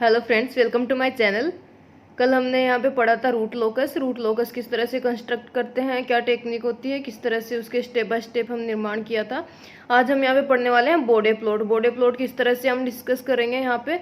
Hello friends, welcome to my channel. कल हमने यहाँ पे पढ़ा था रूट लोकस किस तरह से कंस्ट्रक्ट करते हैं, क्या टेक्निक होती है, किस तरह से उसके स्टेप बाय स्टेप हम निर्माण किया था। आज हम यहाँ पे पढ़ने वाले हैं बॉडे प्लॉट किस तरह से हम डिस्कस करेंगे यहाँ पे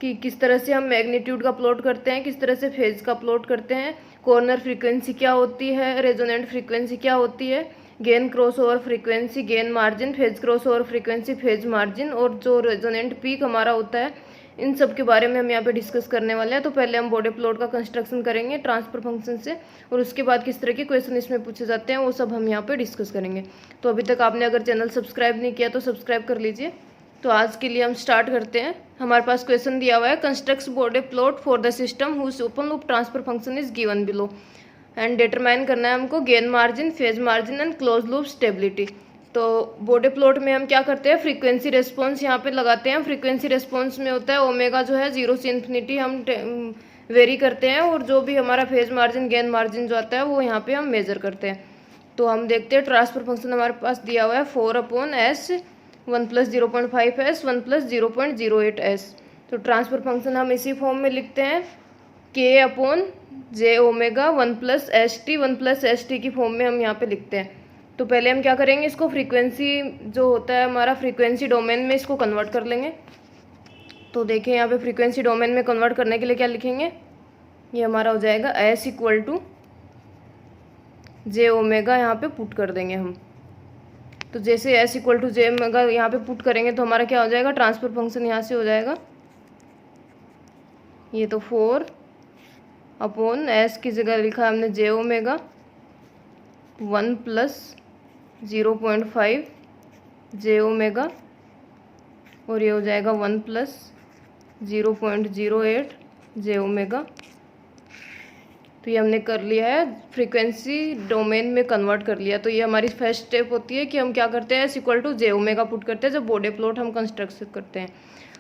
कि किस तरह से हम मैग्नीट्यूड का प्लॉट करते हैं, किस तरह से फेज का प्लॉट करते हैं, कॉर्नर फ्रीक्वेंसी क्या होती है, रेजोनेंट फ्रीक्वेंसी क्या होती है, gain cross over frequency gain margin, phase cross over frequency phase margin, और जो रेजोनेंट पीक हमारा होता है, इन सब के बारे में हम यहाँ पे डिस्कस करने वाले हैं। तो पहले हम बॉडी प्लॉट का कंस्ट्रक्शन करेंगे ट्रांसफर फंक्शन से, और उसके बाद किस तरह के क्वेश्चन इसमें पूछे जाते हैं वो सब हम यहाँ पे डिस्कस करेंगे। तो अभी तक आपने अगर चैनल सब्सक्राइब नहीं किया तो सब्सक्राइब कर लीजिए। तो आज के लिए हम स्टार्ट करते हैं। हमारे पास क्वेश्चन दिया हुआ है, constructs Bode plot for the system whose open loop transfer function is given below, and determine करना है हमको gain margin, phase margin and close loop stability. तो बॉडी प्लॉट में हम क्या करते हैं, फ्रीक्वेंसी रेस्पॉन्स यहाँ पे लगाते हैं। फ्रीक्वेंसी रेस्पॉन्स में होता है ओमेगा जो है 0 से इन्फिनिटी हम वेरी करते हैं, और जो भी हमारा फेज मार्जिन गेन मार्जिन जो आता है वो यहाँ पे हम मेजर करते हैं। तो हम देखते हैं ट्रांसफर फंक्शन हमारे पास दिया हुआ है 4/s 1 + 0.5s 1 + 0.08s। तो ट्रांसफर फंक्शन हम इसी फॉर्म में लिखते हैं k/j ओमेगा 1 + st की फॉर्म में हम यहाँ पे लिखते हैं। तो पहले हम क्या करेंगे, इसको फ्रीक्वेंसी जो होता है हमारा फ्रीक्वेंसी डोमेन में इसको कन्वर्ट कर लेंगे। तो देखिए यहाँ पे फ्रीक्वेंसी डोमेन में कन्वर्ट करने के लिए क्या लिखेंगे, ये हमारा हो जाएगा s = j ओमेगा, यहाँ पे पुट कर देंगे हम। तो जैसे s = j ओमेगा यहाँ पे पुट करेंगे तो हमारा क्या हो जाएगा, ट्रांसफर फंक्शन यहाँ से हो जाएगा, ये तो 4/s की जगह लिखा है हमने j ओमेगा 1 + 0.5 j ओमेगा, और ये हो जाएगा 1 + 0.08 j ओमेगा। तो ये हमने कर लिया है, फ्रीक्वेंसी डोमेन में कन्वर्ट कर लिया। तो ये हमारी फर्स्ट स्टेप होती है कि हम क्या करते हैं, s = j ओमेगा पुट करते हैं जब बॉडी प्लॉट हम कंस्ट्रक्ट करते हैं।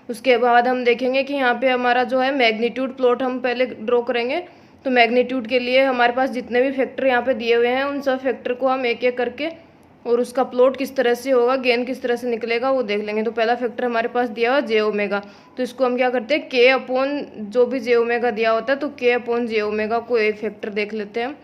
उसके बाद हम देखेंगे कि यहाँ पे हमारा जो है मैग्नीट्यूड प्लॉट हम पहले ड्रॉ करेंगे। तो मैग्नीट्यूड के लिए हमारे पास जितने भी फैक्टर यहाँ पे दिए हुए हैं उन सब फैक्टर को हम एक एक करके, और उसका प्लॉट किस तरह से होगा, गेन किस तरह से निकलेगा वो देख लेंगे। तो पहला फैक्टर हमारे पास दिया हुआ j ओमेगा, तो इसको हम क्या करते हैं k/ जो भी j ओमेगा दिया होता है तो k/j ओमेगा को एक फैक्टर देख लेते हैं।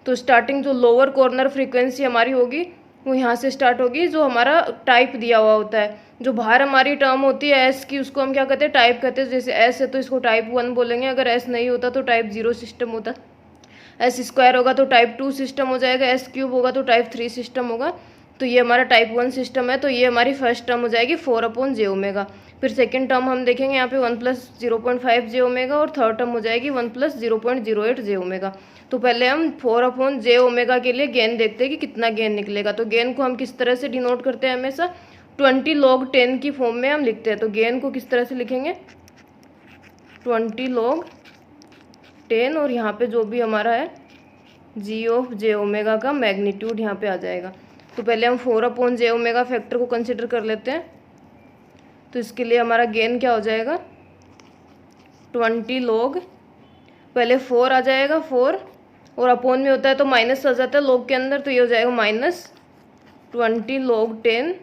तो स्टार्टिंग जो लोअर कॉर्नर फ्रीक्वेंसी हमारी होगी वो यहाँ से स्टार्ट होगी, जो हमारा टाइप दिया हुआ होता है। जो बाहर हमारी टर्म होती है s की, उसको हम क्या कहते हैं, टाइप कहते हैं। जैसे s है तो इसको टाइप 1 बोलेंगे, अगर s नहीं होता तो टाइप 0 सिस्टम होता, s² होगा तो टाइप 2 सिस्टम हो जाएगा, s³ होगा तो टाइप 3 सिस्टम होगा। तो ये हमारा टाइप 1 सिस्टम है। तो ये हमारी फर्स्ट टर्म हो जाएगी 4/j ओमेगा। फिर सेकंड टर्म हम देखेंगे यहाँ पे 1 + 0.5 j ओमेगा, और थर्ड टर्म हो जाएगी 1 + 0.08 j ओमेगा। तो पहले हम 4/j ओमेगा के लिए गेन देखते हैं कि कितना गेन निकलेगा। तो गेन को हम किस तरह से डिनोट करते हैं, हमेशा 20 log 10 की फॉर्म में हम लिखते हैं। तो गेन को किस तरह से लिखेंगे, 20 log 10, और यहाँ पे जो भी हमारा है g/j ओमेगा का मैग्नीट्यूड यहाँ पे आ जाएगा। तो पहले हम 4/j ओमेगा फैक्टर को कंसिडर कर लेते हैं। तो इसके लिए हमारा गेन क्या हो जाएगा, 20 log, पहले 4 आ जाएगा 4, और अपॉन में होता है तो माइनस आ जाता है log के अंदर, तो ये हो जाएगा -20 log 10।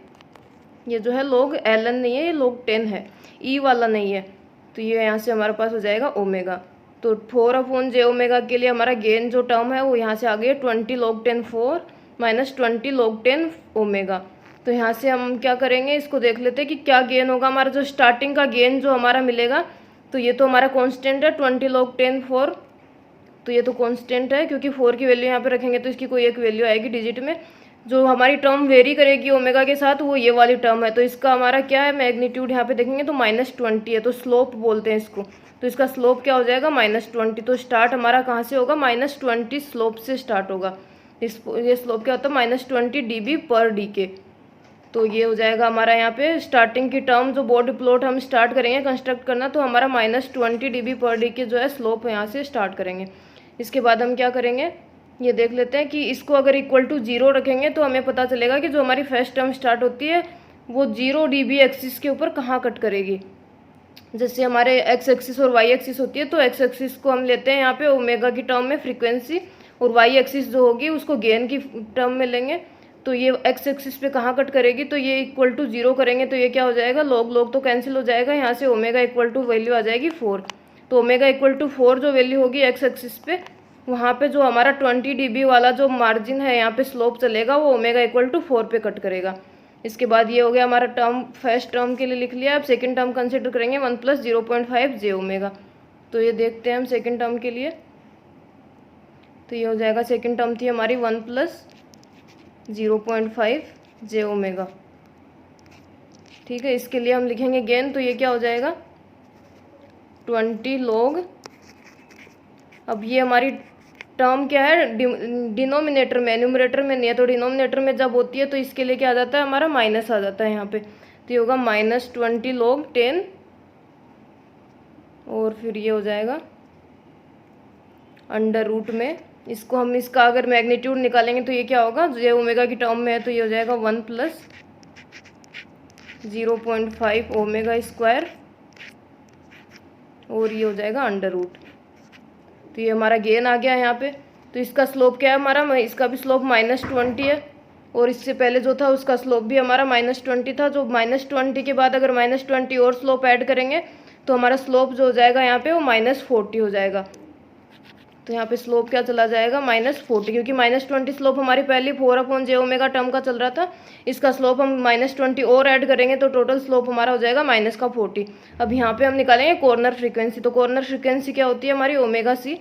ये जो है log ln नहीं है, ये log 10 है, ई वाला नहीं है। तो ये यहाँ से हमारे पास हो जाएगा ओमेगा। तो 4/j ओमेगा के लिए हमारा गेन जो टर्म है वो यहाँ से आ गई 20 log 10 4 -20 log 10 ओमेगा। तो यहाँ से हम क्या करेंगे, इसको देख लेते हैं कि क्या गेन होगा हमारा। जो स्टार्टिंग का गेन जो हमारा मिलेगा, तो ये तो हमारा कांस्टेंट है 20 log 10 4, तो ये तो कांस्टेंट है क्योंकि 4 की वैल्यू यहाँ पे रखेंगे तो इसकी कोई एक वैल्यू आएगी डिजिट में। जो हमारी टर्म वेरी करेगी ओमेगा के साथ वो ये वाली टर्म है। तो इसका हमारा क्या है, मैग्नीट्यूड यहाँ पे देखेंगे तो -20 है, तो स्लोप बोलते हैं इसको। तो इसका स्लोप क्या हो जाएगा, -20। तो स्टार्ट हमारा कहाँ से होगा, -20 स्लोप से स्टार्ट होगा। ये स्लोप क्या होता है, -20 dB/dk। तो ये हो जाएगा हमारा यहाँ पे स्टार्टिंग की टर्म। जो बॉडी प्लॉट हम स्टार्ट करेंगे कंस्ट्रक्ट करना, तो हमारा -20 dB/dk जो है स्लोप यहाँ से स्टार्ट करेंगे। इसके बाद हम क्या करेंगे, ये देख लेते हैं कि इसको अगर = 0 रखेंगे तो हमें पता चलेगा कि जो हमारी फर्स्ट टर्म स्टार्ट होती है वो 0 dB एक्सिस के ऊपर कहाँ कट करेगी। जैसे हमारे x एक्सिस और y एक्सिस होती है, तो x एक्सिस को हम लेते हैं यहाँ पे ओमेगा की टर्म में फ्रीक्वेंसी, और y एक्सिस जो होगी उसको गेन की टर्म में लेंगे। तो ये एक्स एक्सिस पे कहाँ कट करेगी, तो ये इक्वल टू 0 करेंगे तो ये क्या हो जाएगा, लॉग लॉग तो कैंसिल हो जाएगा, यहाँ से ओमेगा इक्वल टू वैल्यू आ जाएगी 4। तो ओमेगा इक्वल टू 4 जो वैल्यू होगी एक्स एक्सिस पे, वहाँ पे जो हमारा 20 dB वाला जो मार्जिन है यहाँ पे स्लोप चलेगा वो ओमेगा इक्वल टू 4 पे कट करेगा। इसके बाद ये हो गया हमारा टर्म, फर्स्ट टर्म के लिए लिख लिया। अब सेकेंड टर्म कंसिडर करेंगे 1 + 0.5 j ओमेगा। तो ये देखते हैं हम सेकेंड टर्म के लिए, तो ये हो जाएगा सेकेंड टर्म थी हमारी 1 + 0.5 j ओमेगा। ठीक है, इसके लिए हम लिखेंगे गेन, तो ये क्या हो जाएगा 20 log। अब ये हमारी टर्म क्या है, डिनोमिनेटर में, न्यूमरेटर में नहीं है, तो डिनोमिनेटर में जब होती है तो इसके लिए क्या आ जाता है हमारा माइनस आ जाता है यहाँ पे, तो ये होगा -20 log 10, और फिर ये हो जाएगा अंडर रूट में। इसको हम, इसका अगर मैग्नीट्यूड निकालेंगे तो ये क्या होगा, जे ओमेगा की टर्म में है तो ये हो जाएगा 1 + 0.5 ओमेगा स्क्वायर, और ये हो जाएगा अंडर रूट। तो ये हमारा गेन आ गया यहाँ पे। तो इसका स्लोप क्या है हमारा, इसका भी स्लोप -20 है, और इससे पहले जो था उसका स्लोप भी हमारा -20 था। जो -20 के बाद अगर -20 और स्लोप ऐड करेंगे तो हमारा स्लोप जो हो जाएगा यहाँ पे वो -40 हो जाएगा। तो यहाँ पे स्लोप क्या चला जाएगा -40, क्योंकि -20 स्लोप हमारी पहले 4/j ओमेगा टर्म का चल रहा था। इसका स्लोप हम -20 और ऐड करेंगे तो टोटल स्लोप हमारा हो जाएगा -40। अब यहाँ पे हम निकालेंगे कॉर्नर फ्रीक्वेंसी। तो कॉर्नर फ्रीक्वेंसी क्या होती है हमारी, ओमेगा सी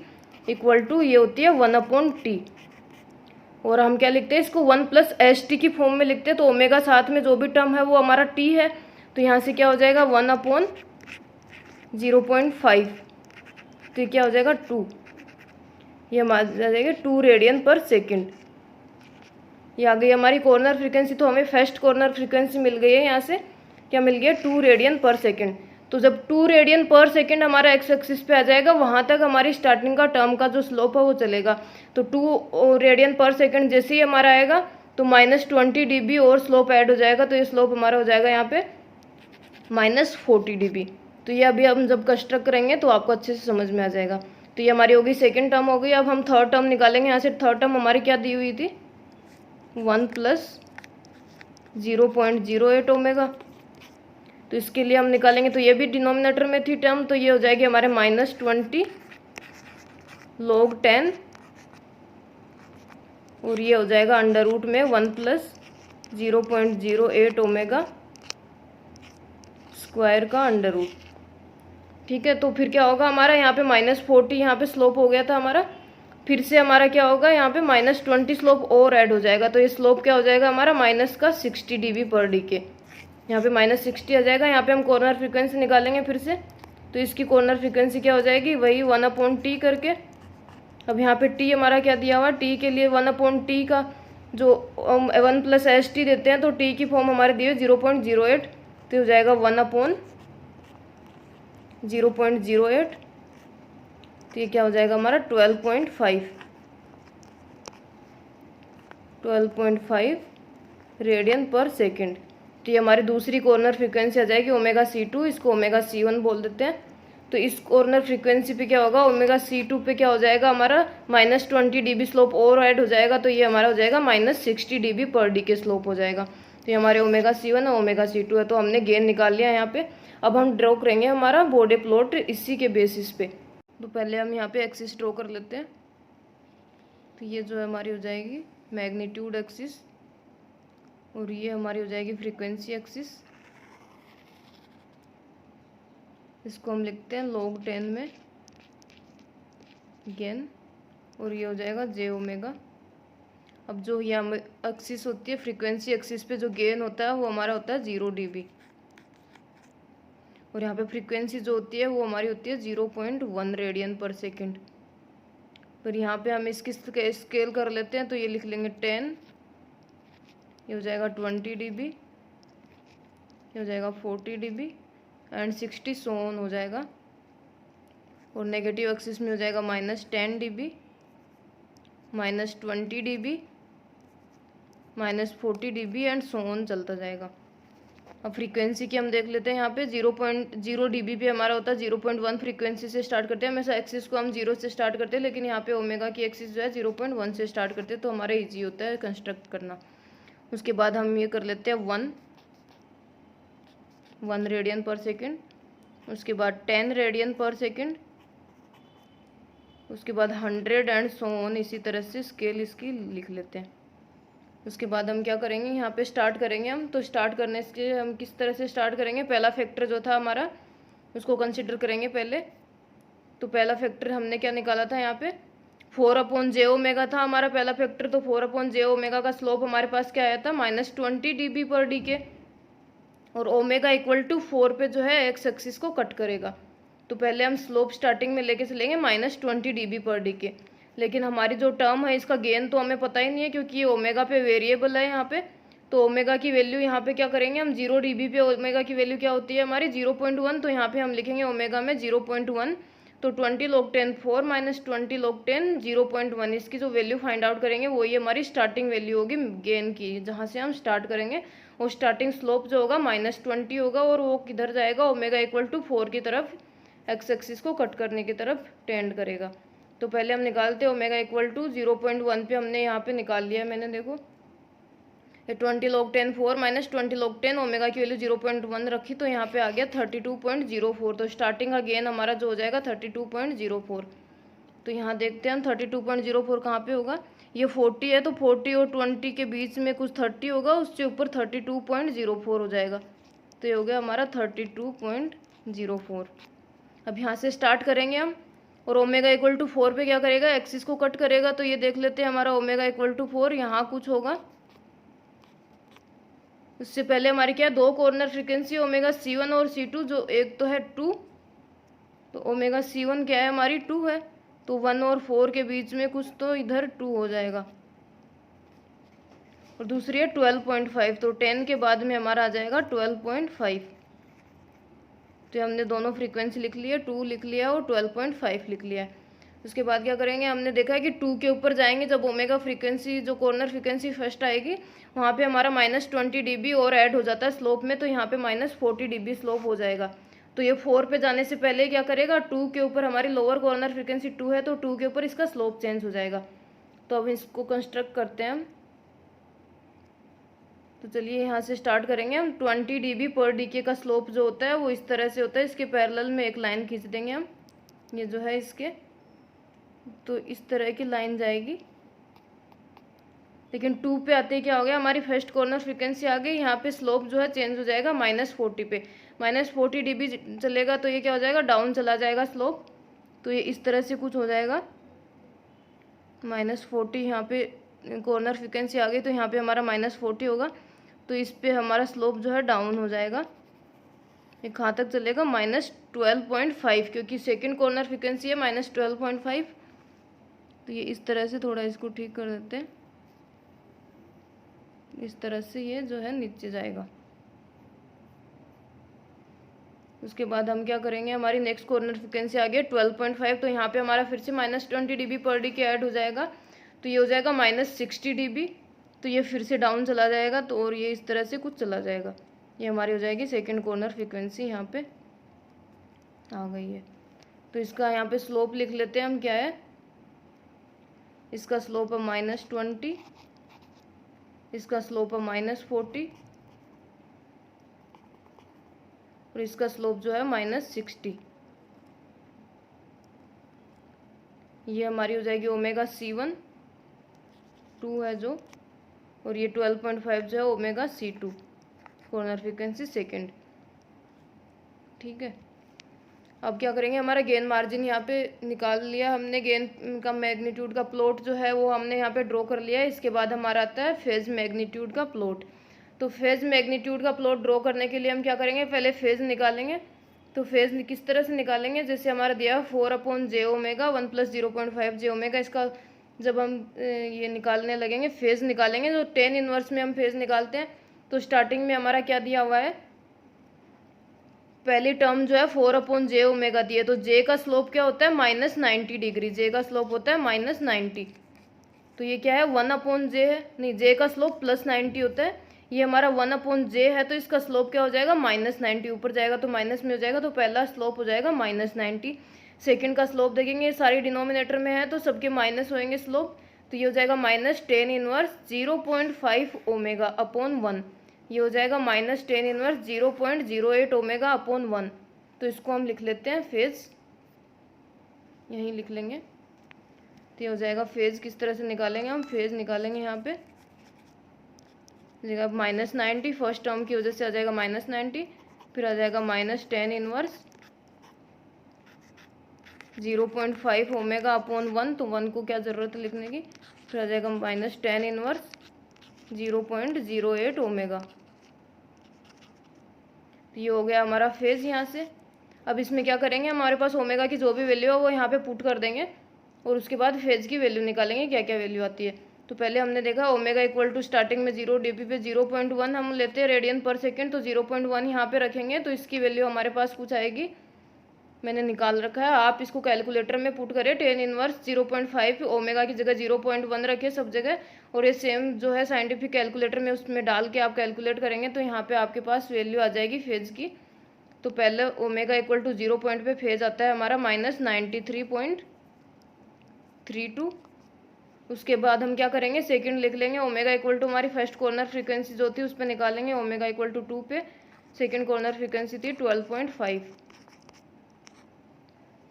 इक्वल टू ये होती है 1/t, और हम क्या लिखते हैं इसको 1 + st की फॉर्म में लिखते हैं। तो ओमेगा साथ में जो भी टर्म है वो हमारा t है, तो यहाँ से क्या हो जाएगा 1/0.5, तो ये क्या हो जाएगा 2, ये हमारा आ जाएगा 2 रेडियन/सेकेंड। ये आ गई हमारी कॉर्नर फ्रीक्वेंसी। तो हमें फर्स्ट कॉर्नर फ्रीक्वेंसी मिल गई है, यहाँ से क्या मिल गया 2 रेडियन/सेकेंड। तो जब 2 रेडियन/सेकेंड हमारा एक्स एक्सिस पे आ जाएगा, वहाँ तक हमारी स्टार्टिंग का टर्म का जो स्लोप है वो चलेगा। तो 2 रेडियन/सेकेंड जैसे ही हमारा आएगा तो -20 dB और स्लोप ऐड हो जाएगा, तो ये स्लोप हमारा हो जाएगा यहाँ पे -40 dB। तो ये अभी हम जब कंस्ट्रक्ट करेंगे तो आपको अच्छे से समझ में आ जाएगा। तो ये हमारी होगी सेकेंड टर्म हो गई। अब हम थर्ड टर्म निकालेंगे। यहाँ से थर्ड टर्म हमारी क्या दी हुई थी, 1 + 0.08 ओमेगा। तो इसके लिए हम निकालेंगे, तो ये भी डिनोमिनेटर में थी टर्म, तो ये हो जाएगी हमारे -20 log 10, और ये हो जाएगा अंडर रूट में 1 + 0.08 ओमेगा स्क्वायर का अंडर रूट। ठीक है, तो फिर क्या होगा हमारा यहाँ पे -40 यहाँ पे स्लोप हो गया था हमारा, फिर से हमारा क्या होगा यहाँ पे -20 स्लोप और ऐड हो जाएगा। तो ये स्लोप क्या हो जाएगा हमारा -60 dB/dk, यहाँ पे -60 आ जाएगा। यहाँ पे हम कॉर्नर फ्रीक्वेंसी निकालेंगे फिर से, तो इसकी कॉर्नर फ्रीक्वेंसी क्या हो जाएगी, वही 1/t करके। अब यहाँ पे t हमारा क्या दिया हुआ, t के लिए 1/t का जो 1 + st देते हैं, तो t की फॉर्म हमारे दी हुई 0.08, तो हो जाएगा 1/0.08, तो ये क्या हो जाएगा हमारा 12.5 रेडियन/सेकेंड। तो ये हमारी दूसरी कॉर्नर फ्रीक्वेंसी आ जाएगी ओमेगा C2, इसको ओमेगा C1 बोल देते हैं। तो इस कॉर्नर फ्रीक्वेंसी पे क्या होगा, ओमेगा C2 पे क्या हो जाएगा हमारा -20 dB स्लोप और ऐड हो जाएगा, तो ये हमारा हो जाएगा -60 dB/dk स्लोप हो जाएगा। तो ये हमारे ओमेगा C1 और ओमेगा C2 है। तो हमने गेन निकाल लिया यहाँ पे। अब हम ड्रॉ करेंगे हमारा बॉडी प्लॉट इसी के बेसिस पे। तो पहले हम यहाँ पे एक्सिस ड्रॉ कर लेते हैं। तो ये जो है हमारी हो जाएगी मैग्नीट्यूड एक्सिस, और ये हमारी हो जाएगी फ्रीक्वेंसी एक्सिस। इसको हम लिखते हैं log 10 में गेन, और ये हो जाएगा j ओमेगा। अब जो यहाँ एक्सिस होती है फ्रीक्वेंसी एक्सिस पे जो गेन होता है वो हमारा होता है 0 dB, और यहाँ पे फ्रीक्वेंसी जो होती है वो हमारी होती है 0.1 रेडियन/सेकेंड। पर यहाँ पे हम इसकी स्केल कर लेते हैं, तो ये लिख लेंगे 10, ये हो जाएगा 20 dB, ये हो जाएगा 40 dB एंड 60 सो ऑन हो जाएगा। और नेगेटिव एक्सिस में हो जाएगा -10 dB, -20 dB, -40 dB and so on चलता जाएगा। अब फ्रीक्वेंसी की हम देख लेते हैं। यहाँ पे 0.0 dB पे हमारा होता है 0.1 फ्रीक्वेंसी से स्टार्ट करते हैं। हमेशा एक्सिस को हम 0 से स्टार्ट करते हैं, लेकिन यहाँ पे ओमेगा की एक्सिस जो है 0.1 से स्टार्ट करते हैं, तो हमारा ईजी होता है कंस्ट्रक्ट करना। उसके बाद हम ये कर लेते हैं 1 रेडियन पर सेकेंड, उसके बाद 10 रेडियन पर सेकेंड, उसके बाद 100 एंड सो ऑन। इसी तरह से स्केल इसकी लिख लेते हैं। उसके बाद हम क्या करेंगे, यहाँ पे स्टार्ट करेंगे हम। तो स्टार्ट करने से हम किस तरह से स्टार्ट करेंगे, पहला फैक्टर जो था हमारा उसको कंसिडर करेंगे पहले। तो पहला फैक्टर हमने क्या निकाला था, यहाँ पे 4/j था हमारा पहला फैक्टर। तो 4/j का स्लोप हमारे पास क्या आया था, -20 dB पर DK, और ओमेगा इक्वल टू 4 पे जो है एक्स एक्सिस को कट करेगा। तो पहले हम स्लोप स्टार्टिंग में लेके चलेंगे -20 dB पर DK। लेकिन हमारी जो टर्म है इसका गेन तो हमें पता ही नहीं है, क्योंकि ये ओमेगा पे वेरिएबल है यहाँ पे। तो ओमेगा की वैल्यू यहाँ पे क्या करेंगे हम, 0 dB पे ओमेगा की वैल्यू क्या होती है हमारी 0.1। तो यहाँ पे हम लिखेंगे ओमेगा में 0.1। तो 20 log 10 4 - 20 log 10 0.1, इसकी जो वैल्यू फाइंड आउट करेंगे वही हमारी स्टार्टिंग वैल्यू होगी गेन की, जहाँ से हम स्टार्ट करेंगे। और स्टार्टिंग स्लोप जो होगा -20 होगा, और वो किधर जाएगा, ओमेगा इक्वल टू 4 की तरफ, एक्स एक्सिस को कट करने की तरफ टेंड करेगा। तो पहले हम निकालते हैं ओमेगा इक्वल टू 0.1 पे हमने यहाँ पे निकाल लिया है मैंने, देखो 20 log 10 4 - 20 log 10, ओमेगा की वैल्यू 0.1 रखी, तो यहाँ पे आ गया 32.04। तो स्टार्टिंग का गेन हमारा जो हो जाएगा 32.04। तो यहाँ देखते हैं हम 32.04 कहाँ पे होगा, ये 40 है, तो 40 और 20 के बीच में कुछ 30 होगा, उससे ऊपर 32.04 हो जाएगा। तो ये हो गया हमारा 32.04। अब यहाँ से स्टार्ट करेंगे हम, और ओमेगा इक्वल टू 4 पे क्या करेगा, एक्सिस को कट करेगा। तो ये देख लेते हैं हमारा ओमेगा इक्वल टू 4 यहाँ कुछ होगा। उससे पहले हमारी क्या है, दो कॉर्नर फ्रीक्वेंसी ओमेगा C1 और C2, जो एक तो है 2, तो ओमेगा C1 क्या है हमारी 2 है, तो 1 और 4 के बीच में कुछ तो इधर 2 हो जाएगा, और दूसरी है 12.5, तो 10 के बाद में हमारा आ जाएगा 12.5। तो हमने दोनों फ्रीक्वेंसी लिख ली है, 2 लिख लिया और 12.5 लिख लिया है। उसके बाद क्या करेंगे, हमने देखा है कि 2 के ऊपर जाएंगे जब ओमेगा फ्रीक्वेंसी जो कॉर्नर फ्रीक्वेंसी फर्स्ट आएगी, वहाँ पे हमारा -20 dB और ऐड हो जाता है स्लोप में, तो यहाँ पे -40 dB स्लोप हो जाएगा। तो ये 4 पे जाने से पहले क्या करेगा, 2 के ऊपर हमारी लोअर कॉर्नर फ्रीक्वेंसी 2 है, तो 2 के ऊपर इसका स्लोप चेंज हो जाएगा। तो अब इसको कंस्ट्रक्ट करते हैं हम। तो चलिए यहाँ से स्टार्ट करेंगे हम। 20 dB पर DK का स्लोप जो होता है वो इस तरह से होता है, इसके पैरेलल में एक लाइन खींच देंगे हम, ये जो है इसके, तो इस तरह की लाइन जाएगी। लेकिन 2 पे आते ही क्या हो गया, हमारी फर्स्ट कॉर्नर फ्रीक्वेंसी आ गई, यहाँ पे स्लोप जो है चेंज हो जाएगा -40 पे, -40 dB चलेगा, तो ये क्या हो जाएगा, डाउन चला जाएगा स्लोप। तो ये इस तरह से कुछ हो जाएगा, -40 यहाँ पे कॉर्नर फ्रीक्वेंसी आ गई, तो यहाँ पे हमारा -40 होगा, तो इस पे हमारा स्लोप जो है डाउन हो जाएगा। ये कहाँ तक चलेगा, -12.5, क्योंकि सेकंड कॉर्नर फ्रीक्वेंसी है -12.5। तो ये इस तरह से थोड़ा इसको ठीक कर देते हैं, इस तरह से ये जो है नीचे जाएगा। उसके बाद हम क्या करेंगे, हमारी नेक्स्ट कॉर्नर फ्रीक्वेंसी आ गई 12.5, तो यहाँ पे हमारा फिर से -20 dB पर DK ऐड हो जाएगा, तो ये हो जाएगा -60 dB। तो ये फिर से डाउन चला जाएगा, तो और ये इस तरह से कुछ चला जाएगा। ये हमारी हो जाएगी सेकंड कॉर्नर फ्रीक्वेंसी, यहाँ पे आ गई है। तो इसका यहाँ पे स्लोप लिख लेते हैं हम, क्या है, इसका स्लोप है -20, इसका स्लोप है -40, और इसका स्लोप जो है -60। ये हमारी हो जाएगी ओमेगा C1 2 है जो, और ये 12.5 जो है omega C2 corner frequency second. ठीक है, अब क्या करेंगे, हमारा गेन मार्जिन यहाँ पे निकाल लिया हमने, गेन का मैग्नीट्यूड का प्लॉट जो है वो हमने यहाँ पे ड्रॉ कर लिया है। इसके बाद हमारा आता है फेज मैग्नीट्यूड का प्लॉट। तो फेज मैग्नीट्यूड का प्लॉट ड्रॉ करने के लिए हम क्या करेंगे, पहले फेज निकालेंगे। तो फेज किस तरह से निकालेंगे, जैसे हमारा दिया है 4/j ओमेगा 1 + 0.5 j ओमेगा, इसका जब हम ये निकालने लगेंगे, फेज निकालेंगे, तो 10 इनवर्स में हम फेज निकालते हैं। तो स्टार्टिंग में हमारा क्या दिया हुआ है, पहली टर्म जो है 4/j ओमेगा दी है, तो j का स्लोप क्या होता है, -90 डिग्री, j का स्लोप होता है -90। तो ये क्या है, 1/j है, नहीं, j का स्लोप +90 होता है, ये हमारा 1/j है, तो इसका स्लोप क्या हो जाएगा, -90, ऊपर जाएगा तो माइनस में हो जाएगा, तो पहला स्लोप हो जाएगा -90। सेकंड का स्लोप देखेंगे, ये सारी डिनोमिनेटर में है तो सबके माइनस होएंगे स्लोप, तो ये हो जाएगा minus tan inverse 0.5 omega upon 1। ये हो जाएगा minus tan inverse 0.08 omega upon 1। तो इसको हम लिख लेते हैं फेज, यहीं लिख लेंगे। तो ये हो जाएगा फेज, किस तरह से निकालेंगे हम, फेज निकालेंगे यहाँ पे जगह माइनस 90, फर्स्ट टर्म की वजह से आ जाएगा माइनस 90, फिर आ जाएगा minus tan inverse 0.5 omega upon 1, तो 1 को क्या ज़रूरत है लिखने की, फिर आ जाएगा माइनस टेन इनवर्स 0.08 ओमेगा। तो ये हो गया हमारा फेज यहाँ से। अब इसमें क्या करेंगे, हमारे पास ओमेगा की जो भी वैल्यू है वो यहाँ पे पुट कर देंगे और उसके बाद फेज की वैल्यू निकालेंगे क्या क्या वैल्यू आती है। तो पहले हमने देखा ओमेगा इक्वल टू स्टार्टिंग में 0 dB पे 0.1 हम लेते हैं रेडियन पर सेकेंड, तो 0.1 यहाँ पे रखेंगे तो इसकी वैल्यू हमारे पास कुछ आएगी, मैंने निकाल रखा है, आप इसको कैलकुलेटर में पुट करें। टेन इनवर्स 0.5 ओमेगा की जगह 0.1 रखिए सब जगह, और ये सेम जो है साइंटिफिक कैलकुलेटर में उसमें डाल के आप कैलकुलेट करेंगे तो यहाँ पे आपके पास वैल्यू आ जाएगी फेज की। तो पहले ओमेगा इक्वल टू 0 पॉइंट पे फेज आता है हमारा -93.32। उसके बाद हम क्या करेंगे, सेकंड लिख लेंगे, ओमेगा इक्वल टू हमारी फर्स्ट कॉर्नर फ्रीक्वेंसी जो थी उस पर निकालेंगे, ओमेगा इक्वल टू 2 पे सेकंड कॉर्नर फ्रीक्वेंसी थी 12.5।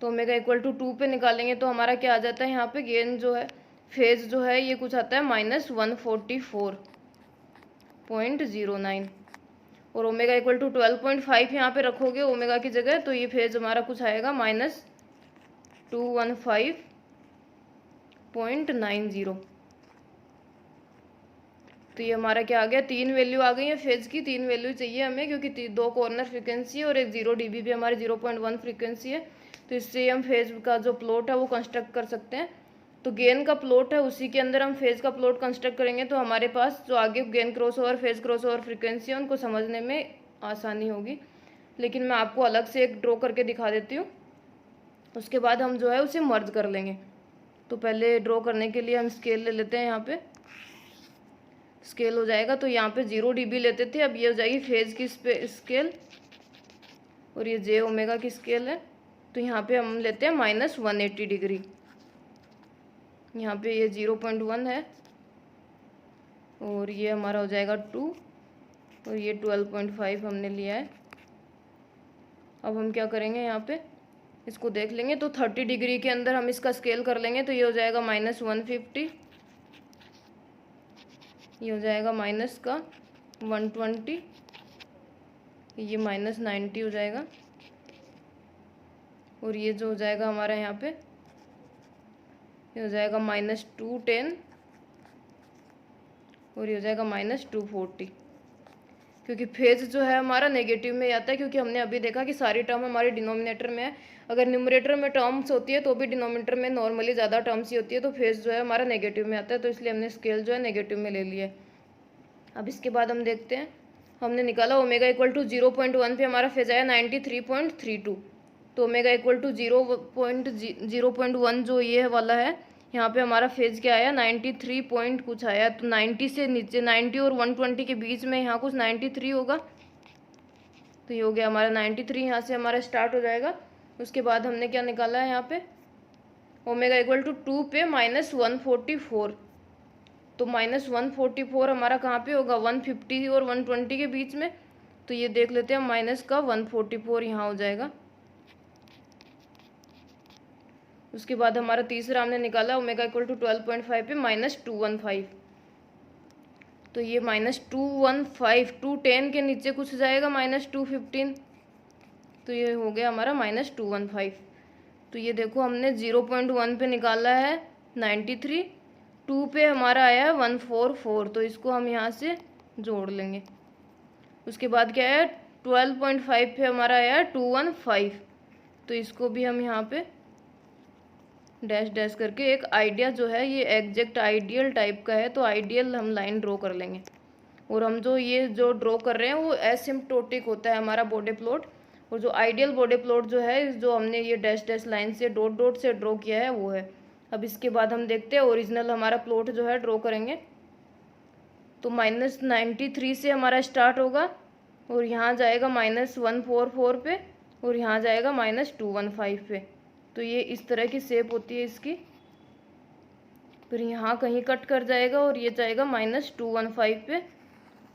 तो ओमेगा इक्वल टू 2 पे निकालेंगे तो हमारा क्या आ जाता है यहाँ पे, गेन जो है फेज जो है ये कुछ आता है -144.09, और ओमेगा इक्वल टू 12.5 यहाँ पे रखोगे ओमेगा की जगह तो ये फेज हमारा कुछ आएगा -215.90। तो ये हमारा क्या आ गया, तीन वैल्यू आ गई है फेज की, तीन वैल्यू चाहिए हमें क्योंकि दो कॉर्नर फ्रीक्वेंसी और एक 0 dB भी हमारे 0.1 फ्रीक्वेंसी है। तो इससे हम फेज का जो प्लॉट है वो कंस्ट्रक्ट कर सकते हैं। तो गेन का प्लॉट है उसी के अंदर हम फेज का प्लॉट कंस्ट्रक्ट करेंगे तो हमारे पास जो आगे gain cross over phase cross over frequency है उनको समझने में आसानी होगी। लेकिन मैं आपको अलग से एक ड्रॉ करके दिखा देती हूँ, उसके बाद हम जो है उसे मर्ज कर लेंगे। तो पहले ड्रॉ करने के लिए हम स्केल ले लेते हैं, यहाँ पे स्केल हो जाएगा। तो यहाँ पे 0 dB लेते थे, अब ये हो जाएगी फेज की स्केल और ये जे ओमेगा की स्केल है। तो यहाँ पे हम लेते हैं -180 डिग्री, यहाँ पे ये 0.1 है और ये हमारा हो जाएगा 2 और ये 12.5 हमने लिया है। अब हम क्या करेंगे, यहाँ पे इसको देख लेंगे तो 30 डिग्री के अंदर हम इसका स्केल कर लेंगे तो ये हो जाएगा -150, ये हो जाएगा माइनस का 120, ये -90 हो जाएगा और ये जो हो जाएगा हमारा यहाँ पे ये हो जाएगा -210 और ये हो जाएगा -240, क्योंकि फेज जो है हमारा नेगेटिव में आता है, क्योंकि हमने अभी देखा कि सारी टर्म हमारे डिनोमिनेटर में है। अगर न्यूमरेटर में टर्म्स होती है तो भी डिनोमिनेटर में नॉर्मली ज़्यादा टर्म्स ही होती है, तो फेज जो है हमारा नेगेटिव में आता है, तो इसलिए हमने स्केल जो है नेगेटिव में ले लिया है। अब इसके बाद हम देखते हैं, हमने निकाला ओमेगा इक्वल टू 0.1 पे हमारा फेज आया 93.32। तो ओमेगा इक्वल टू 0.1 जो ये वाला है यहाँ पे हमारा फेज क्या आया 93 पॉइंट कुछ आया। तो 90 से नीचे 90 और 120 के बीच में यहाँ कुछ 93 होगा। तो ये हो गया हमारा 93, यहाँ से हमारा स्टार्ट हो जाएगा। उसके बाद हमने क्या निकाला है यहाँ पे ओमेगा इक्वल टू 2 पे -144। तो -144 हमारा कहाँ पे होगा 150 और 120 के बीच में। तो ये देख लेते हैं माइनस का 144 यहाँ हो जाएगा। उसके बाद हमारा तीसरा हमने निकाला ओमेगा इक्वल टू 12.5 पे -215। तो ये -215 210 के नीचे कुछ जाएगा -215, तो ये हो गया हमारा -215। तो ये देखो हमने 0.1 पे निकाला है 93, 2 पे हमारा आया है 144, तो इसको हम यहाँ से जोड़ लेंगे। उसके बाद क्या है 12.5 पे हमारा आया है 215, तो इसको भी हम यहाँ पे डैश डैश करके एक आइडिया जो है ये एग्जैक्ट आइडियल टाइप का है, तो आइडियल हम लाइन ड्रॉ कर लेंगे। और हम जो ये जो ड्रॉ कर रहे हैं वो एसिम्प्टोटिक होता है हमारा बॉडी प्लॉट, और जो आइडियल बॉडी प्लॉट जो है जो हमने ये डैश डैश लाइन से डॉट डॉट से ड्रॉ किया है वो है। अब इसके बाद हम देखते हैं ओरिजिनल हमारा प्लॉट जो है ड्रॉ करेंगे। तो -93 से हमारा स्टार्ट होगा और यहाँ जाएगा -144 पे और यहाँ जाएगा -215 पे। तो ये इस तरह की शेप होती है इसकी। फिर यहाँ कहीं कट कर जाएगा और ये जाएगा -215 पे।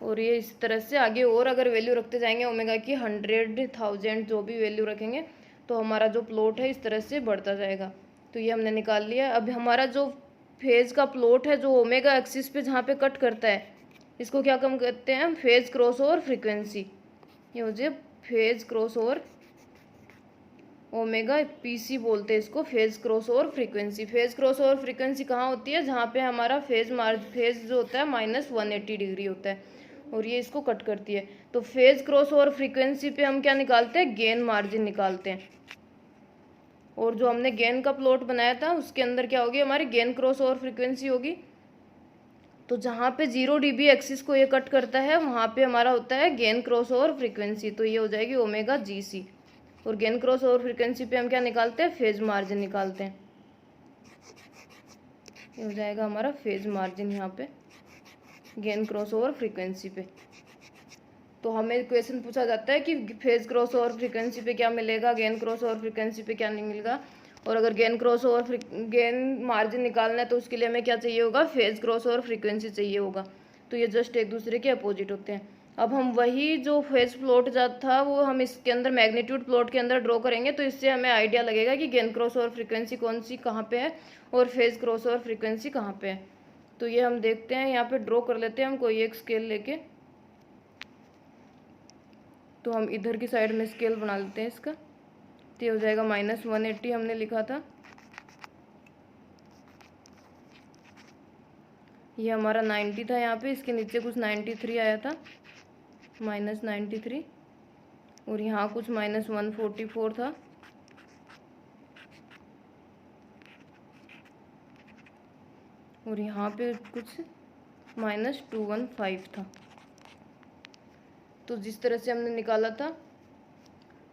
और ये इस तरह से आगे और अगर वैल्यू रखते जाएंगे ओमेगा की 100,000 जो भी वैल्यू रखेंगे तो हमारा जो प्लॉट है इस तरह से बढ़ता जाएगा। तो ये हमने निकाल लिया। अब हमारा जो फेज का प्लॉट है जो ओमेगा एक्सिस पे जहाँ पे कट करता है इसको क्या कम कहते हैं हम, फेज क्रॉस ओवर फ्रीक्वेंसी। ये हो जाए phase cross over omega PC बोलते हैं इसको, phase cross over frequency. Phase cross over frequency कहाँ होती है, जहाँ पे हमारा फेज जो होता है -180 डिग्री होता है और ये इसको कट करती है। तो फेज क्रॉस ओवर फ्रीक्वेंसी पे हम क्या निकालते हैं, गेन मार्जिन निकालते हैं। और जो हमने गेन का प्लॉट बनाया था उसके अंदर क्या होगी, हमारी गेन क्रॉस ओवर फ्रीक्वेंसी होगी। तो जहाँ पे 0 dB एक्सिस को ये कट करता है वहाँ पे हमारा होता है गेन क्रॉस ओवर फ्रीक्वेंसी। तो ये हो जाएगी ओमेगा GC। और गेन क्रॉस ओवर फ्रीक्वेंसी पे हम क्या निकालते हैं, फेज मार्जिन निकालते हैं। ये हो जाएगा हमारा फेज मार्जिन यहाँ पे गेन क्रॉस ओवर फ्रीक्वेंसी पे। तो हमें क्वेश्चन पूछा जाता है कि फेज क्रॉस ओवर फ्रीक्वेंसी पे क्या मिलेगा, गेन क्रॉस ओवर फ्रीक्वेंसी पे क्या नहीं मिलेगा। और अगर गेन मार्जिन निकालना है तो उसके लिए हमें क्या चाहिए होगा, फेज क्रॉस ओवर फ्रीक्वेंसी चाहिए होगा। तो ये जस्ट एक दूसरे के अपोजिट होते हैं। अब हम वही जो फेज प्लॉट था वो हम इसके अंदर मैग्नीट्यूड प्लॉट के अंदर ड्रॉ करेंगे। तो इससे हमें आइडिया लगेगा कि गेन क्रॉस ओवर फ्रीक्वेंसी कौन सी कहाँ पे है और फेज क्रॉस ओवर फ्रीक्वेंसी कहाँ पे है। तो ये हम देखते हैं, यहाँ पे ड्रॉ कर लेते हैं हम कोई एक स्केल लेके। तो हम इधर की साइड में स्केल बना लेते हैं इसका। तो ये हो जाएगा -180 हमने लिखा था, ये हमारा 90 था यहाँ पे, इसके नीचे कुछ 93 आया था, -93। और यहाँ कुछ -144 था। और यहाँ पे कुछ -215 था। तो जिस तरह से हमने निकाला था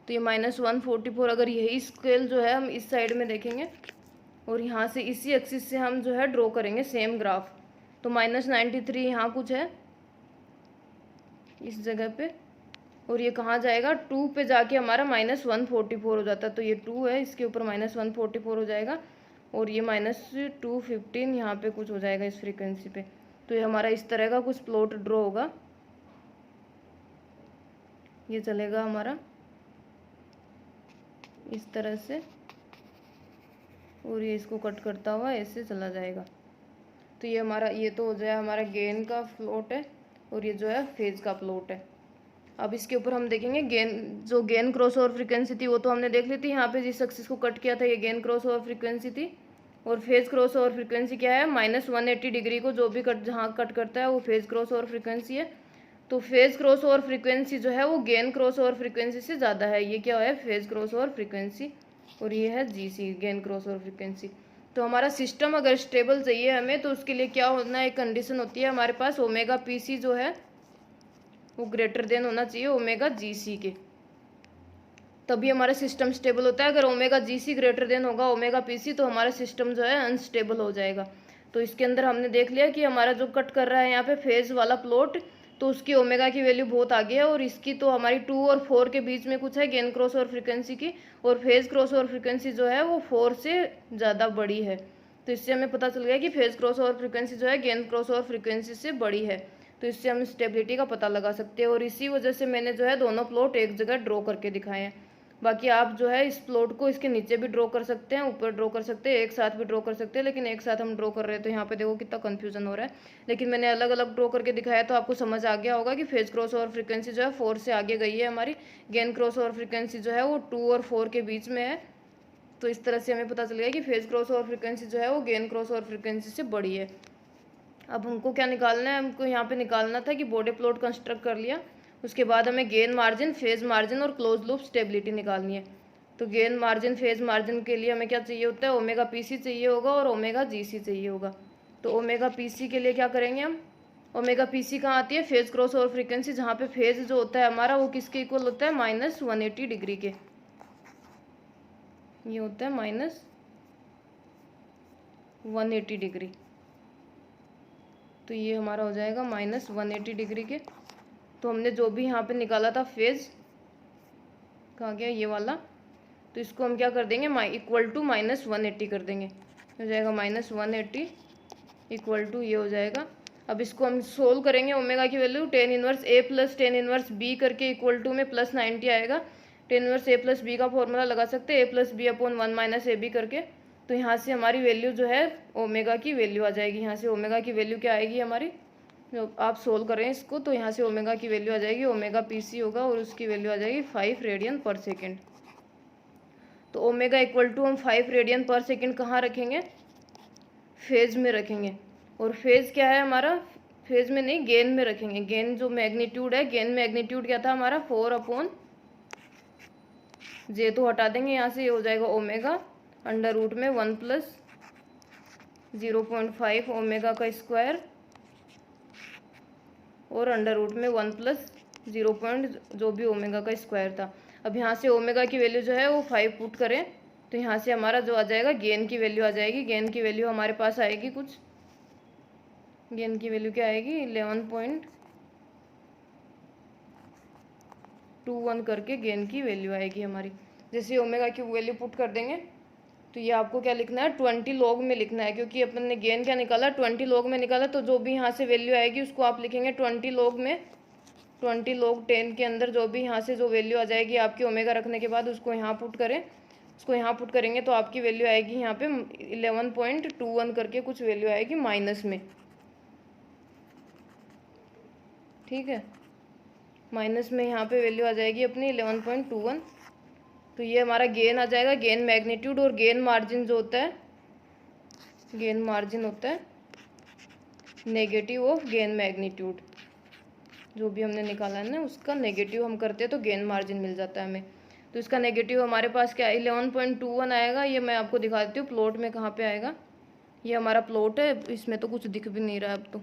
तो ये -144, अगर यही स्केल जो है हम इस साइड में देखेंगे और यहाँ से इसी एक्सिस से हम जो है ड्रॉ करेंगे सेम ग्राफ। तो -93 यहाँ कुछ है इस जगह पे, और ये कहाँ जाएगा, 2 पे जाके हमारा -144 हो जाता है। तो ये 2 है, इसके ऊपर -144 हो जाएगा और ये -215 यहाँ पे कुछ हो जाएगा इस फ्रीक्वेंसी पे। तो ये हमारा इस तरह का कुछ प्लॉट ड्रॉ होगा, ये चलेगा हमारा इस तरह से और ये इसको कट करता हुआ ऐसे चला जाएगा। तो ये हमारा, ये तो हो जाए हमारा गेन का प्लॉट है और ये जो है फेज का प्लॉट है। अब इसके ऊपर हम देखेंगे गेन क्रॉस ओवर फ्रीक्वेंसी थी वो तो हमने देख ली थी, यहाँ पे जिस एक्सिस को कट किया था ये गेन क्रॉस ओवर फ्रीक्वेंसी थी। और फेज क्रॉस ओवर फ्रीक्वेंसी क्या है, -180 डिग्री को जो भी जहाँ कट करता है वो फेज क्रॉस ओवर फ्रीक्वेंसी है। तो फेज क्रॉस ओवर फ्रीक्वेंसी जो है वो गेन क्रॉस ओवर फ्रीक्वेंसी से ज़्यादा है। ये क्या है, फेज क्रॉस ओवर फ्रीक्वेंसी, और ये है GC gain cross over frequency. तो हमारा सिस्टम अगर स्टेबल चाहिए हमें तो उसके लिए क्या होना, एक कंडीशन होती है हमारे पास, ओमेगा PC जो है वो ग्रेटर देन होना चाहिए ओमेगा GC के, तभी हमारा सिस्टम स्टेबल होता है। अगर ओमेगा GC ग्रेटर देन होगा ओमेगा PC तो हमारा सिस्टम जो है अनस्टेबल हो जाएगा। तो इसके अंदर हमने देख लिया कि हमारा जो कट कर रहा है यहाँ पे फेज वाला प्लॉट, तो उसकी ओमेगा की वैल्यू बहुत आगे है और इसकी तो हमारी 2 और 4 के बीच में कुछ है गेन क्रॉस ओवर फ्रीक्वेंसी की, और फेज क्रॉस ओवर फ्रीक्वेंसी जो है वो 4 से ज़्यादा बड़ी है। तो इससे हमें पता चल गया कि फेज क्रॉस ओवर फ्रीक्वेंसी जो है गेन क्रॉस ओवर फ्रीक्वेंसी से बड़ी है। तो इससे हम स्टेबिलिटी का पता लगा सकते हैं और इसी वजह से मैंने जो है दोनों प्लॉट एक जगह ड्रॉ करके दिखाए हैं। बाकी आप जो है इस प्लॉट को इसके नीचे भी ड्रॉ कर सकते हैं, ऊपर ड्रॉ कर सकते हैं, एक साथ भी ड्रॉ कर सकते हैं, लेकिन एक साथ हम ड्रॉ कर रहे हैं तो यहाँ पे देखो कितना कन्फ्यूजन हो रहा है। लेकिन मैंने अलग अलग ड्रॉ करके दिखाया तो आपको समझ आ गया होगा कि फेज क्रॉस ओवर फ्रीक्वेंसी जो है 4 से आगे गई है हमारी, गेन क्रॉस ओवर फ्रीक्वेंसी जो है वो 2 और 4 के बीच में है। तो इस तरह से हमें पता चल गया कि फेज क्रॉस ओवर फ्रीक्वेंसी जो है वो गेन क्रॉस ओवर फ्रीक्वेंसी से बड़ी है। अब हमको क्या निकालना है, हमको यहाँ पे निकालना था कि बॉडी प्लॉट कंस्ट्रक्ट कर लिया, उसके बाद हमें गेन मार्जिन, फेज मार्जिन और क्लोज लूप स्टेबिलिटी निकालनी है। तो गेन मार्जिन, फेज मार्जिन के लिए हमें क्या चाहिए होता है, ओमेगा PC चाहिए होगा और ओमेगा GC चाहिए होगा। तो ओमेगा PC के लिए क्या करेंगे हम, ओमेगा PC कहाँ आती है, फेज क्रॉस ओवर फ्रीक्वेंसी, जहाँ पे फेज जो होता है हमारा वो किसके इक्वल होता है, -180 डिग्री के। ये होता है -180 डिग्री। तो ये हमारा हो जाएगा -180 डिग्री के। तो हमने जो भी यहाँ पे निकाला था फेज, कहाँ गया ये वाला, तो इसको हम क्या कर देंगे, इक्वल टू -180 कर देंगे। हो जाएगा -180 इक्वल टू ये हो जाएगा। अब इसको हम सोल्व करेंगे, ओमेगा की value ten inverse A plus ten inverse B करके इक्वल टू में प्लस 90 आएगा। Ten inverse A plus B का फॉर्मूला लगा सकते हैं, A plus B upon 1 minus A B करके। तो यहाँ से हमारी वैल्यू जो है ओमेगा की वैल्यू आ जाएगी। यहाँ से ओमेगा की वैल्यू क्या आएगी हमारी, जो आप सोल्व करें इसको तो यहाँ से ओमेगा की वैल्यू आ जाएगी, ओमेगा पी सी होगा और उसकी वैल्यू आ जाएगी 5 रेडियन पर सेकेंड। तो ओमेगा इक्वल टू हम 5 रेडियन पर सेकेंड कहाँ रखेंगे, फेज में रखेंगे। और फेज क्या है हमारा, फेज में नहीं गेन में रखेंगे। गेन जो मैग्नीट्यूड है, गेन मैग्नीट्यूड क्या था हमारा 4 अपॉन जे, तो हटा देंगे यहाँ से, ये हो जाएगा ओमेगा अंडर रूट में 1 प्लस 0.5 ओमेगा का स्क्वायर और अंडर रूट में 1 प्लस 0. जो भी ओमेगा का स्क्वायर था। अब यहाँ से ओमेगा की वैल्यू जो है वो 5 पुट करें तो यहाँ से हमारा जो आ जाएगा गेन की वैल्यू आ जाएगी। गेन की वैल्यू हमारे पास आएगी कुछ, गेन की वैल्यू क्या आएगी 11.21 करके गेन की वैल्यू आएगी हमारी। जैसे ओमेगा की वैल्यू पुट कर देंगे तो ये आपको क्या लिखना है 20 लॉग में लिखना है, क्योंकि अपन ने गेन क्या निकाला 20 लॉग में निकाला। तो जो भी यहाँ से वैल्यू आएगी उसको आप लिखेंगे 20 लॉग में, 20 लॉग 10 के अंदर जो भी यहाँ से जो वैल्यू आ जाएगी आपकी ओमेगा रखने के बाद उसको यहाँ पुट करें। उसको यहाँ पुट करेंगे तो आपकी वैल्यू आएगी यहाँ पे 11.21 करके कुछ वैल्यू आएगी माइनस में, ठीक है। माइनस में यहाँ पे वैल्यू आ जाएगी अपनी 11.21। तो ये हमारा गेन आ जाएगा, गेन मैग्नीट्यूड। और गेन मार्जिन जो होता है, गेन मार्जिन होता है नेगेटिव ऑफ गेन मैग्नीट्यूड। जो भी हमने निकाला है ना उसका नेगेटिव हम करते हैं तो गेन मार्जिन मिल जाता है हमें। तो इसका नेगेटिव हमारे पास क्या है 11.21 आएगा। ये मैं आपको दिखा देती हूँ प्लॉट में कहाँ पे आएगा। ये हमारा प्लॉट है, इसमें तो कुछ दिख भी नहीं रहा अब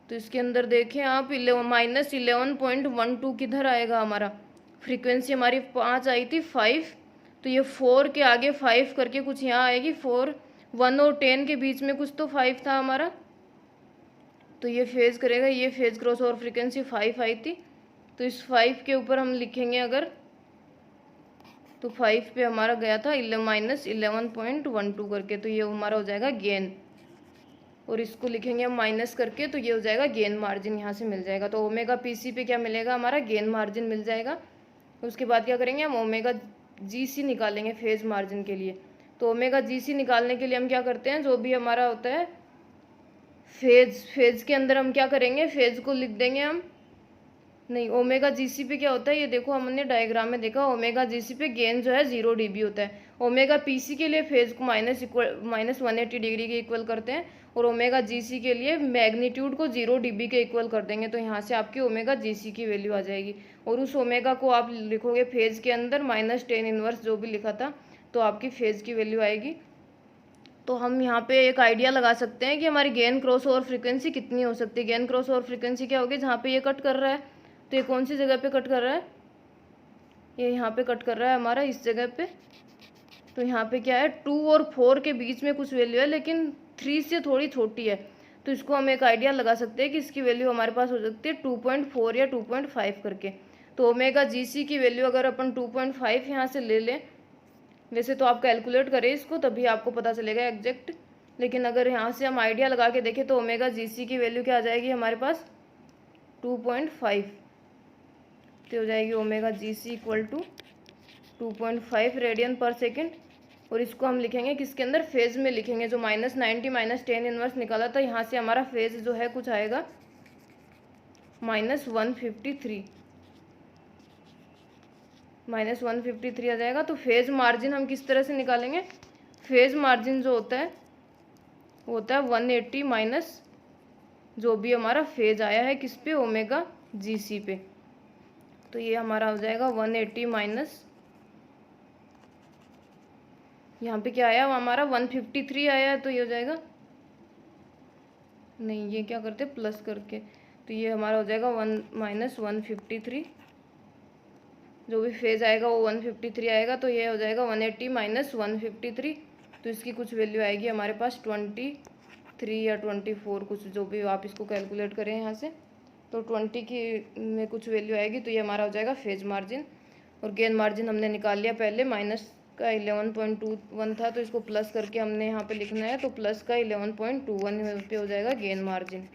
तो इसके अंदर देखें आप माइनस 11.12 किधर आएगा हमारा, फ्रीक्वेंसी हमारी 5 आई थी 5, तो ये 4 के आगे 5 करके कुछ यहाँ आएगी 4, 1 और 10 के बीच में कुछ तो 5 था हमारा, तो ये फेज करेगा। ये फेज क्रॉस ओवर फ्रीक्वेंसी 5 आई थी, तो इस 5 के ऊपर हम लिखेंगे अगर तो 5 पे हमारा गया था माइनस 11.12 करके, तो ये हमारा हो जाएगा गेन। और इसको लिखेंगे हम माइनस करके तो ये हो जाएगा गेन मार्जिन, यहाँ से मिल जाएगा। तो ओमेगा पीसी पे क्या मिलेगा हमारा गेन मार्जिन मिल जाएगा। उसके बाद क्या करेंगे हम ओमेगा जीसी निकालेंगे फेज मार्जिन के लिए। तो ओमेगा जीसी निकालने के लिए हम क्या करते हैं, जो भी हमारा होता है फेज के अंदर हम क्या करेंगे, फेज को लिख देंगे हम, नहीं ओमेगा जीसी पे क्या होता है ये देखो हमने डायग्राम में देखा, ओमेगा जीसी पे गेन जो है 0 dB होता है। ओमेगा पीसी के लिए फेज को माइनस 180 डिग्री के इक्वल करते हैं और ओमेगा जीसी के लिए मैग्नीट्यूड को 0 dB के इक्वल कर देंगे। तो यहाँ से आपकी ओमेगा जीसी की वैल्यू आ जाएगी और उस ओमेगा को आप लिखोगे फेज के अंदर -10 इनवर्स जो भी लिखा था, तो आपकी फेज की वैल्यू आएगी। तो हम यहाँ पे एक आइडिया लगा सकते हैं कि हमारी गेन क्रॉस ओवर फ्रीक्वेंसी कितनी हो सकती है। गेन क्रॉस ओवर फ्रीक्वेंसी क्या होगी, जहाँ पे ये कट कर रहा है, तो ये कौन सी जगह पे कट कर रहा है, ये यहाँ पे कट कर रहा है हमारा इस जगह पे। तो यहाँ पे क्या है 2 और 4 के बीच में कुछ वैल्यू है, लेकिन 3 से थोड़ी छोटी है। तो इसको हम एक आइडिया लगा सकते हैं कि इसकी वैल्यू हमारे पास हो सकती है 2.4 या 2.5 करके। तो ओमेगा जीसी की वैल्यू अगर अपन 2.5 यहाँ से ले लें, वैसे तो आप कैलकुलेट करें इसको तभी आपको पता चलेगा एग्जैक्ट, लेकिन अगर यहाँ से हम आइडिया लगा के देखें तो ओमेगा जीसी की वैल्यू क्या आ जाएगी हमारे पास 2.5। तो हो जाएगी omega GC equal to 2.5 radian per second. और इसको हम लिखेंगे किसके अंदर, फेज में लिखेंगे। जो -90 -10 इनवर्स निकाला था, यहाँ से हमारा फेज जो है कुछ आएगा -153 आ जाएगा। तो फेज मार्जिन हम किस तरह से निकालेंगे, फेज मार्जिन जो होता है वो होता है 180 माइनस जो भी हमारा फेज आया है किस पे, ओमेगा जीसी पे। तो ये हमारा हो जाएगा 180 माइनस, यहाँ पे क्या आया हमारा 153 आया है, तो ये हो जाएगा, नहीं ये क्या करते प्लस करके, तो ये हमारा हो जाएगा 153, जो भी फेज आएगा वो 153 आएगा। तो ये हो जाएगा 180 माइनस 153, तो इसकी कुछ वैल्यू आएगी हमारे पास 23 या 24 कुछ, जो भी आप इसको कैलकुलेट करें यहाँ से, तो 20 की में कुछ वैल्यू आएगी। तो ये हमारा हो जाएगा फेज मार्जिन। और गेन मार्जिन हमने निकाल लिया पहले, माइनस का 11.21 था, तो इसको प्लस करके हमने यहाँ पे लिखना है, तो प्लस का 11.21 पे हो जाएगा गेन मार्जिन।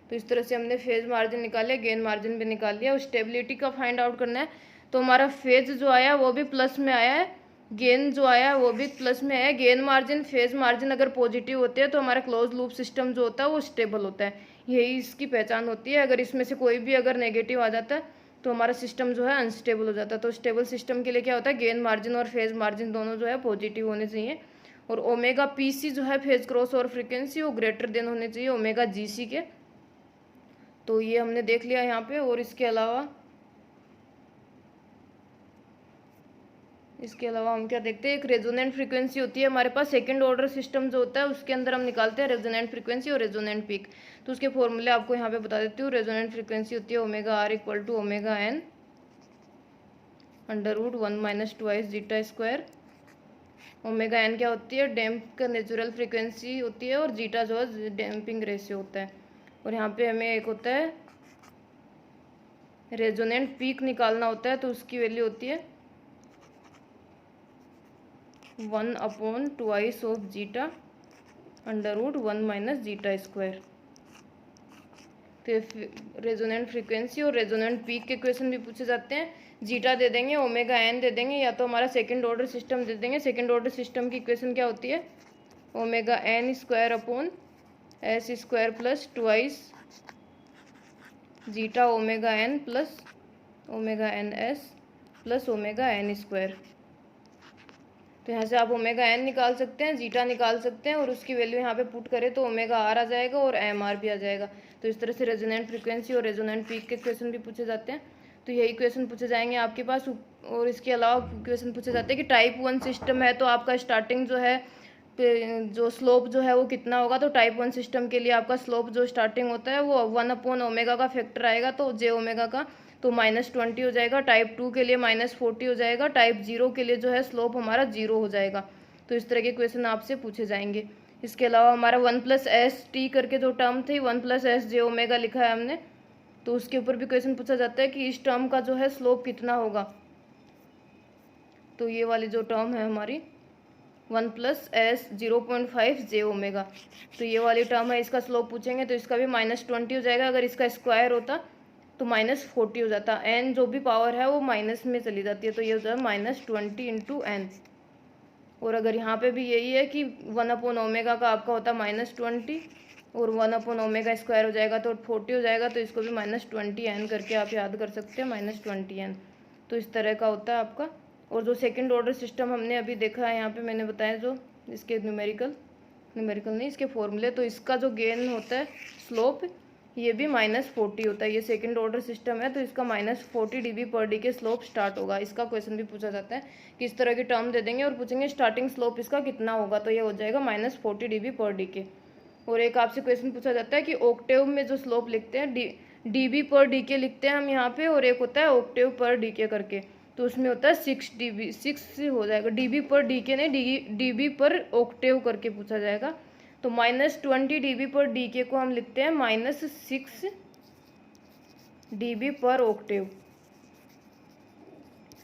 तो इस तरह से हमने फेज मार्जिन निकाल लिया, गेन मार्जिन भी निकाल लिया। और स्टेबिलिटी का फाइंड आउट करना है, तो हमारा फेज जो आया वो भी प्लस में आया है, गेन जो आया वो भी प्लस में है। गेन मार्जिन फेज मार्जिन अगर पॉजिटिव होते हैं तो हमारा क्लोज लूप सिस्टम जो होता है वो स्टेबल होता है, यही इसकी पहचान होती है। अगर इसमें से कोई भी अगर नेगेटिव आ जाता है तो हमारा सिस्टम जो है अनस्टेबल हो जाता है। तो स्टेबल सिस्टम के लिए क्या होता है, गेन मार्जिन और फेज मार्जिन दोनों जो है पॉजिटिव होने चाहिए। और ओमेगा पीसी जो है फेज क्रॉस ओवर फ्रीक्वेंसी, वो ग्रेटर देन होने चाहिए ओमेगा जीसी के। तो ये हमने देख लिया यहाँ पे। और इसके अलावा हम क्या देखते हैं, एक रेजोनेंट फ्रीक्वेंसी होती है हमारे पास। सेकंड ऑर्डर सिस्टम जो होता है उसके अंदर हम निकालते हैं रेजोनेंट फ्रीक्वेंसी और रेजोनेंट पीक। तो उसके फॉर्मूले आपको यहाँ पे बता देती हूँ। रेजोनेंट फ्रीक्वेंसी होती है omega R equal to omega N √1 minus twice zeta square. Omega N क्या होती है, डैम्प का नेचुरल फ्रीक्वेंसी होती है, और जीटा जो है डैम्पिंग रेशियो होता है। और यहाँ पे हमें एक होता है रेजोनेंट पीक निकालना होता है, तो उसकी वैल्यू होती है 1/2 of zeta √1 minus zeta square. तो रेजोनेंट फ्रीक्वेंसी और रेजोनेंट पीक के क्वेश्चन भी पूछे जाते हैं। जीटा दे देंगे, ओमेगा एन दे देंगे, या तो हमारा सेकंड ऑर्डर सिस्टम दे देंगे। सेकंड ऑर्डर सिस्टम की इक्वेशन क्या होती है, omega N square upon S square plus twice zeta omega N plus omega N S plus omega N square. तो यहाँ से आप ओमेगा एन निकाल सकते हैं, जीटा निकाल सकते हैं, और उसकी वैल्यू यहाँ पे पुट करें तो ओमेगा आर आ जाएगा और एम आर भी आ जाएगा। तो इस तरह से रेजोनेंट फ्रीक्वेंसी और रेजोनेंट पीक के क्वेश्चन भी पूछे जाते हैं। तो यही क्वेश्चन पूछे जाएंगे आपके पास। और इसके अलावा क्वेश्चन पूछे जाते हैं कि टाइप 1 सिस्टम है तो आपका स्टार्टिंग जो है जो स्लोप जो है वो कितना होगा। तो टाइप 1 सिस्टम के लिए आपका स्लोप जो स्टार्टिंग होता है वो 1/ओमेगा का फैक्टर आएगा, तो जे ओमेगा का, तो -20 हो जाएगा। टाइप 2 के लिए -40 हो जाएगा। टाइप 0 के लिए जो है स्लोप हमारा 0 हो जाएगा। तो इस तरह के क्वेश्चन आपसे पूछे जाएंगे। इसके अलावा हमारा 1+ST करके जो टर्म थी 1+S जे ओमेगा लिखा है हमने, तो उसके ऊपर भी क्वेश्चन पूछा जाता है कि इस टर्म का जो है स्लोप कितना होगा। तो ये वाली जो टर्म है हमारी 1+S 0.5 जे ओमेगा, तो ये वाली टर्म है, इसका स्लोप पूछेंगे तो इसका भी -20 हो जाएगा। अगर इसका स्क्वायर होता तो -40 हो जाता। एन जो भी पावर है वो माइनस में चली जाती है, तो ये हो जाएगा -20 इंटू एन। और अगर यहाँ पे भी यही है कि 1/ओमेगा का आपका होता -20 और 1/ओमेगा स्क्वायर हो जाएगा तो 40 हो जाएगा, तो इसको भी -20 एन करके आप याद कर सकते हैं, -20 एन। तो इस तरह का होता है आपका। और जो सेकंड ऑर्डर सिस्टम हमने अभी देखा है यहाँ पे मैंने बताया, जो इसके न्यूमेरिकल नहीं इसके फॉर्मूले, तो इसका जो गेन होता है स्लोप ये भी -40 होता है। ये सेकंड ऑर्डर सिस्टम है तो इसका -40 dB पर डी के स्लोप स्टार्ट होगा। इसका क्वेश्चन भी पूछा जाता है कि इस तरह की टर्म दे देंगे और पूछेंगे स्टार्टिंग स्लोप इसका कितना होगा, तो ये हो जाएगा -40 dB पर डी के। और एक आपसे क्वेश्चन पूछा जाता है कि ऑक्टेव में जो स्लोप लिखते हैं dB पर डी के लिखते हैं हम यहाँ पे, और एक होता है ऑक्टेव पर डी के करके, तो उसमें होता है 6 dB, 6 हो जाएगा। dB पर डी के नहीं, dB पर ऑक्टेव करके पूछा जाएगा। तो -20 dB पर डी के को हम लिखते हैं -6 dB पर ऑक्टेव।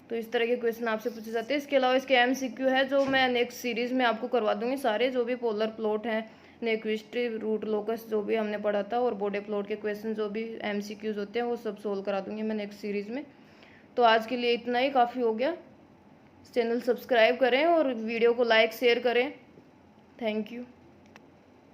तो इस तरह के क्वेश्चन आपसे पूछे जाते हैं। इसके अलावा इसके MCQ है जो मैं नेक्स्ट सीरीज में आपको करवा दूंगी, सारे जो भी पोलर प्लॉट हैं, नेक्विस्ट, रूट लोकस जो भी हमने पढ़ा था, और बॉडी प्लॉट के क्वेश्चन जो भी MCQs होते हैं वो सब सोल्व करा दूंगी मैं नेक्स्ट सीरीज में। तो आज के लिए इतना ही काफ़ी हो गया। चैनल सब्सक्राइब करें और वीडियो को लाइक शेयर करें। Thank you.